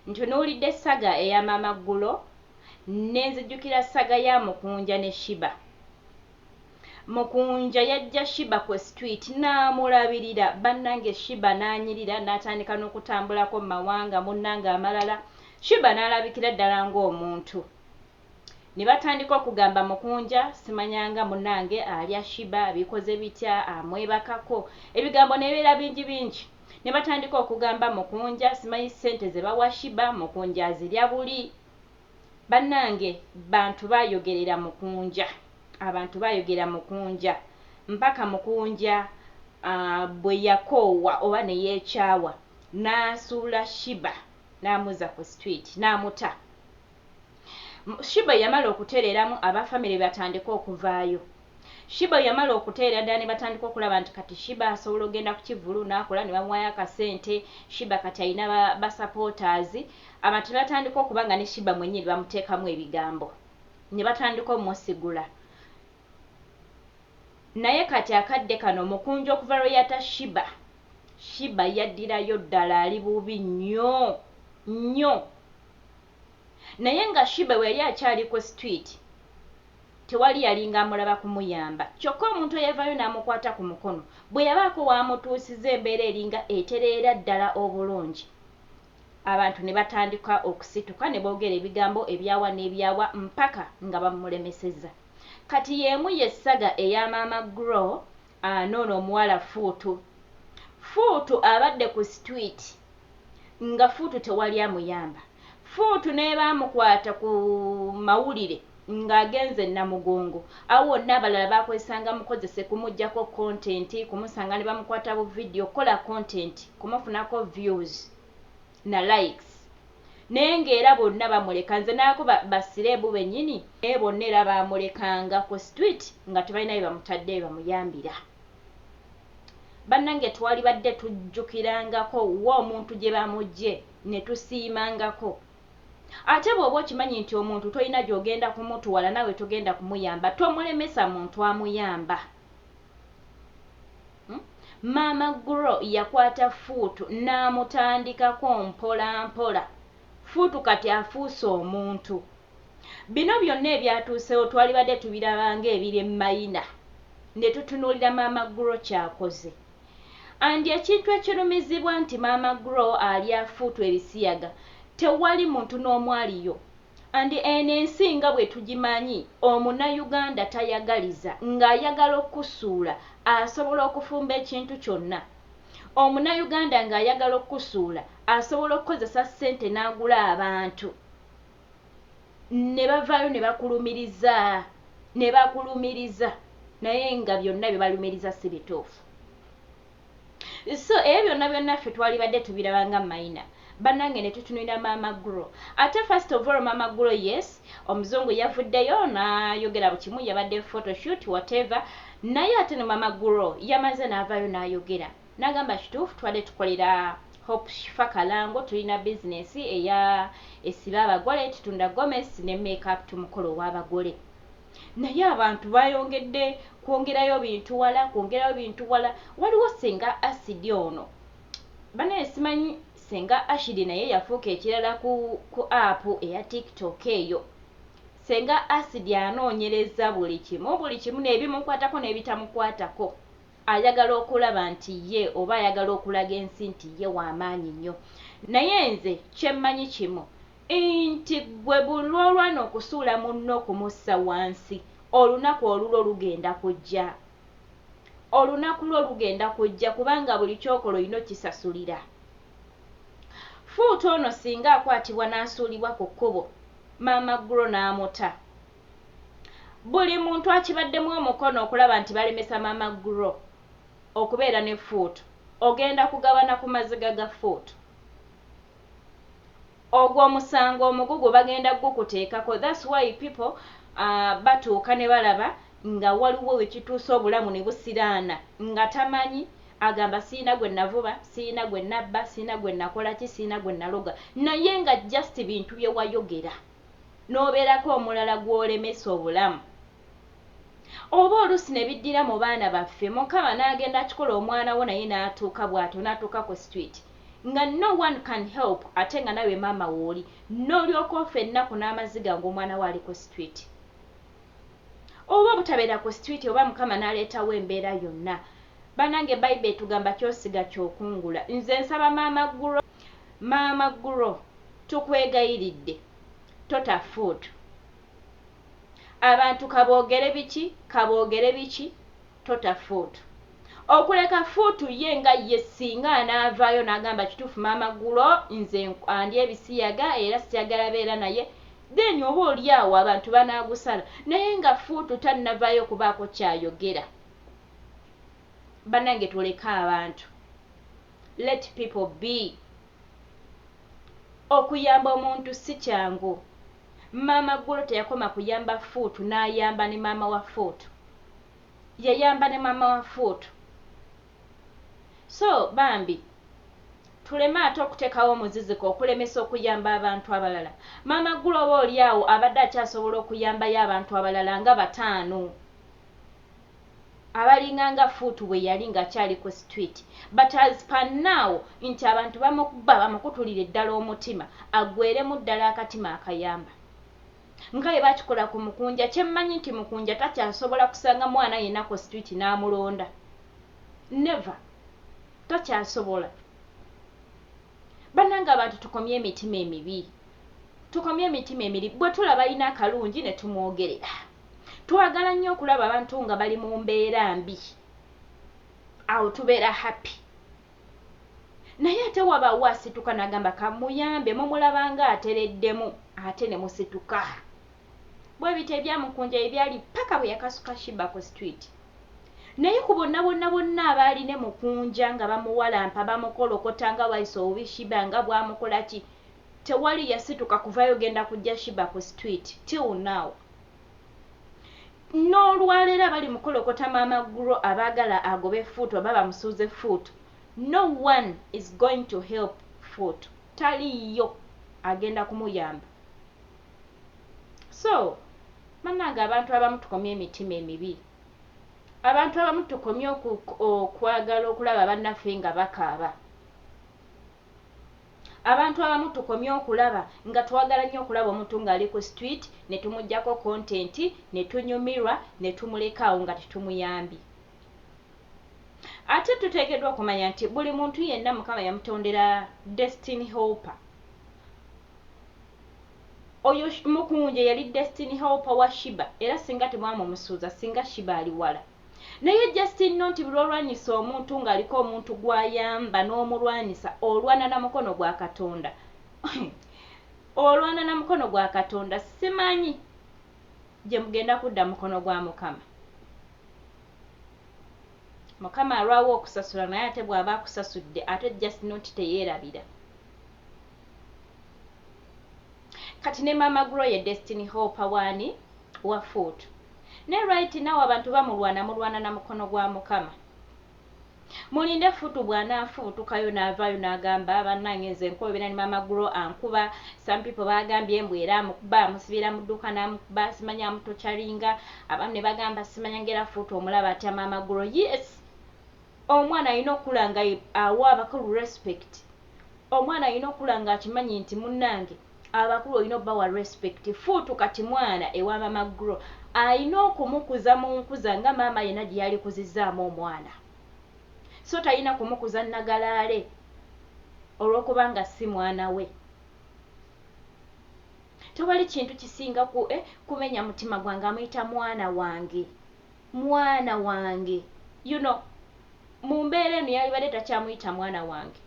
ntunuulidde saga eya Mama Guro nenzijjukira saga ya Mukunja ne Shiba. Mukunja yajja Shiba ku street n'amulabirira, bannange Shiba n'anyirira n'atandika n'okutambulako mu mawanga munnange amalala. Shiba n'alabikira ddala ng'omuntu. Ne batandika okugamba Mukunja simanyanga munnange alya Shiba bikoze bitya amwebakako, ebigambo ne bibeera bingi bingi. Ne batandika okugamba Mukunja simanyi ssente ze bawa Shiba, Mukunja azirya buli. Bannange bantu bayogerera Mukunja, abantu bayogera Mukunja mpaka Mukunja bwe yakoowa oba ne yeekyawa n'asuula Shiba n'amuza ku street n'amuta. Shiba yamala okutereeramu abafamily batandika okuvaayo. Shiba yamala okuteera ddala ne batandika okulaba nti kati Shiba asobola ogenda ku kivulu n'akola ne bamuwayo akasente. Shiba kati alina ba supporters. Abantu batandika okuba nga ne Shiba mwennyini bamuteekamu ebigambo ne batandika omusigula. Naye kati akadde kano Mukunja okuva lwe yata Shiba, Shiba yaddirayo ddala ali bubi nnyo nnyo. Naye nga Shiba we yali akyali ku street tewali yalinga amulaba kumuyamba, kyokka omuntu eyavaayo n'amukwata ku mukono bwe yabaako waamutuusiza embeera eringa etereera ddala obulungi. Abantu ne batandika okusituka ne boogera ebigambo ebyawa n'ebyawa mpaka nga bamulemeseza. Kati yeemu yessaga eya Mama Guro noono omuwala Fuutu. Fuutu abadde ku street nga Fuutu tewali amuyamba. Fuutu ne baamukwata ku mawulire ng'agenze Namugongo. Awo wonna abalala bakwesanga mukozese kumuggyako content, kumusanga ne bamukwata bu video kola content, kumufunako views na likes. Naye ng'era bonna bamuleka, nze naako basireebu bennyini naye bonna era baamulekanga ku street nga tebalina bye bamutadde bamuyambira. Bannange twali badde tujjukirangako wa omuntu gye bamugye ne tusiimangako. Ate bw'oba okimanyi nti omuntu tolina gy'ogenda kumutuwala nawe togenda kumuyamba, tomulemesa muntu amuyamba. Mama Guro yakwata Fuutu n'amutandikako mpola mpola. Fuutu kati afuuse omuntu. Bino byonna ebyatuusewo twali badde tubirabanga ebiri emayina ne tutunuulira Mama Guro kyakoze. Andi ekintu ekirumizibwa nti Mama Guro alya Fuutu ebisiyaga, tewali muntu n'omu aliyo. Andi eno ensi nga bwe tugimanyi, Omunnayuganda tayagaliza ng'ayagala okusuula asobola okufumba ekintu kyonna. Omunnayuganda ng'ayagala okusuula asobola okukozesa ssente n'agula abantu. Ne bavaayo ne bakulumiriza naye nga byonna bye balumiriza si bituufu. So byonna ffe twali badde tubirabanga mayina. Bannange ne tutunulira Mama Guro. Ate first of all Mama Guro, yes, omuzungu yavuddeyo n'ayogera bukimu, yabadde photoshoot whatever. Naye ate ne Mama Guro yamaze n'avaayo n'ayogera. N'agamba kituufu twali tukolera Hope Shifa Kalango, tulina business eya esiba abagole, tutunda gomesi ne makeup tumukolo w'abagole. Naye abantu bayongedde kwongerayo bintu wala. Waliwo Senga Acid ono. Bane simanyi Senga Acid naye yafuuka ekirala ku app eya TikTok eyo. Senga Acid anoonyereza buli kimu n'ebimukwatako n'ebitamukwatako. Ayagala okulaba nti ye oba ayagala okulaga ensi nti ye w'amaanyi nnyo. Naye nze kyemmanyi kimu nti gwe bulwolwana okusuula munno okumussa wansi, olunaku olulo lugenda kujja. Olunaku lwo lugenda kujja kubanga buli kyokola olina kisasulira. Fuutu ono singa akwatibwa n'asuulibwa ku kkubo, Mama Guro n'amuta. Buli muntu akibaddemu omukono okulaba nti balemesa Mama Guro okubeera ne Fuutu, ogenda kugabana ku maziga ga Fuutu. Ogwo omusango omugugu bagenda gukuteekako. That's why people batuuka ne balaba nga waliwo ekituusa obulamu ne busiraana nga tamanyi, agamba siina gwe navuba, siina gwe nabba, siina gwe nakola ki, siina gwe naloga. Naye nga just bintu bye wayogera n'obeerako omulala gw'olemesa obulamu. Oba oluusi ne biddira mu baana baffe, Mukama n'agenda akikola omwana wo naye n'atuuka bw'atyo, n'atuuka ku street nga no one can help ate nga nawe maama wooli n'olyoka ofa ennaku n'amaziga ng'omwana we ali ku street oba obutabeera ku street oba mukama n'aleetawo embeera yonna banange bayibuli etugamba kyosiga kyokungula nze nsaba maama Guro tukwegayiridde tota food abantu kaboogere biki tota food okuleka fuutu ye nga ye singa anaavaayo n'agamba kituufu maama Guro nze andya ebisiyaga era siyagala beera naye then oba oli awo abantu banaagusala naye nga fuutu tannavaayo kubaako kyayogera bannange tuleke abantu let people be okuyamba omuntu si kyangu maama Guro teyakoma kuyamba fuutu n'ayamba ne maama wa fuutu yayamba ne maama wa fuutu so bambi tuleme ate okuteekawo omuziziko okulemesa okuyamba abantu abalala maama Guro oba oli awo abadde akyasobola okuyambayo abantu abalala nga 5 abalinganga fuutu bwe yali ng'akyali ku street but as per now nti abantu bamukutulira eddala omutima aggweremu ddala akatima akayamba nga bwe bakikola ku Mukunja kyemmanyi nti Mukunja takyasobola kusanga mwana yenna ku street n'amulonda never takyasobola bannanga abantu tukomye emitima emibi bwe tulaba alina akalungi ne tumwogerera twagala nnyo okulaba abantu nga bali mu mbeera mbi awo tubeera happy naye ate wabaawo asituka n'agamba kamuyambe mumulaba nga atereddemu ate ne musituka bwe bite ebyamukunja ebyali paka bwe yakasuka Shiba ku street naye ku bonna abaali ne Mukunja nga bamuwalampa bamukolokota nga wayise obubi Shiba nga bwamukola ki tewali yasituka kuvayo genda kujja Shiba ku street till now n'olwaleero bali mukolokota maama Guro abaagala agobe fuutu oba bamusuuze fuutu no one is going to help fuutu taliyo agenda kumuyamba so bannange abantu abamu tukomye emitima emibi abantu abamu tukomye okwagala okulaba bannaffe nga bakaaba abantu abamu tukomye okulaba nga twagala nnyo okulaba omuntu ng'ali ku street ne tumuggyako content ne tunyumirwa ne tumulekaawo nga tetumuyambi ate tuteekeddwa okumanya nti buli muntu yenna Mukama yamutondera destiny helper oyo Mukunja yali destiny helper wa Shiba era singa temwamumusuuza singa Shiba ali wala naye Justin nti bulolwanyisa omuntu ng'aliko omuntu gwayamba n'omulwanyisa olwana na mukono gwa Katonda olwana na mukono gwa Katonda simanyi gye mugenda kudda mukono gwa Mukama alwawo okusasula naye ate bw'aba akusasudde ate Justin nti teyeerabira kati ne maama Guro ye destiny helper wani wa fuutu ne right now abantu bamulwana na mukono gwa Mukama mulinde fuutu bw'anaafuutukayo n'avaayo n'agamba bannange nze nkobera ne maama Guro ankuba some people bagambye embwa era amukuba amusibira mu dduuka n'amukuba simanya amutokyalinga abamu ne bagamba simanya ngera fuutu omulaba atya maama Guro yes omwana alina okula nga awa abakulu respect omwana alina okula nga akimanyi nti munnange abakulu olina obbawa respect fuutu kati mwana ewa maama Guro alina okumukuza mu nkuza nga maama yena gye yali kuzizzaamu omwana so talina kumukuza nagalaale olw'okuba nga si mwana we tewali kintu kisinga kumenya mutima gwange amuyita mwana wange you know mu mbeera eno yalibadde takyamuyita mwana wange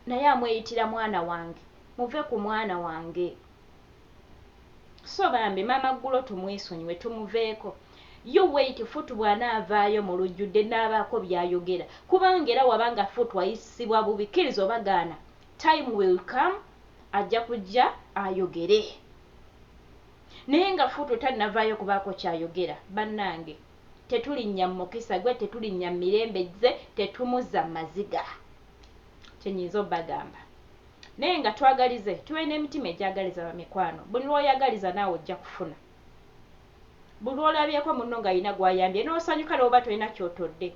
naye amweyitira mwana wange muve ku mwana wange so bambi maama Guro tumwesonyiwe tumuveeko you wait fuutu bw'anaavaayo mu lujjudde n'abaako byayogera kubanga era wabanga fuutu wayisibwa bubi kkiriza obagaana time will come ajja kujja ayogere naye nga fuutu tannavaayo kubaako kyayogera bannange tetulinnya mu mukisa gwe tetulinnya mu mirembe ze tetumuzza maziga kyenyinza obbagamba naye nga twagalize tuwena emitima egyagaliza bamikwano buli lw'oyagaliza naawe ojja kufuna buli lw'olabyeko munno ng'alina gw'ayambye n'osanyuka n'oba tolina ky'otodde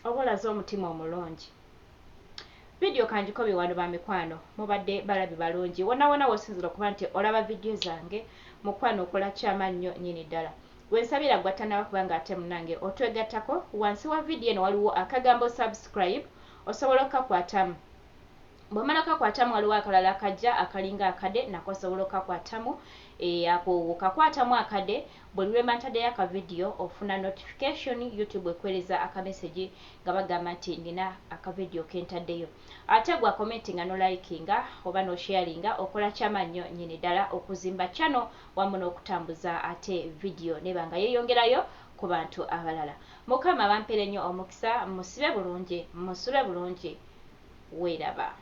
oba olaze omutima omulungi. Video kanjikobe wano ba mikwano mubadde balabi balungi wona wosinzira okuba nti olaba video zange mukwano okola kyamannyo nnyini ddala. Wensabira gwatanaba kubanga ate munange otwegattako wansi wa video eno waliwo akagambo subscribe osobola okakwatamu. Bw'omala okakwatamu waliwo akalala akajja akalinga akade nako osobola okakwatamu. Ako okakwatamu akade buli lwe ntaddeyo akavidiyo ofuna notification YouTube ekwereza akamessage nga bagamba nti nina akavidiyo kentaddeyo. Ate gwa commentinga no likinga oba no sharinga okola kyamannyo nnyini ddala okuzimba channel wamu n'okutambuza ate video nebanga yeeyongerayo ku bantu abalala. Mukama bampere nnyo omukisa, musibe bulungi, musule bulungi, weeraba.